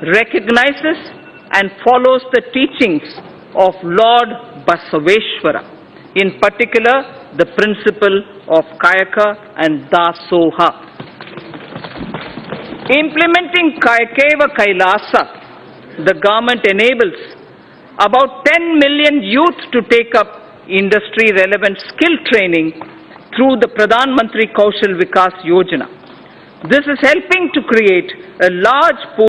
recognizes and follows the teachings of Lord Basaveshwara, in particular the principle of Kayaka and Dasoha. Implementing Kayakeva Kailasa, the government enables about 10 million youth to take up industry-relevant skill training through the Pradhan Mantri Kaushal Vikas Yojana. This is helping to create a large pool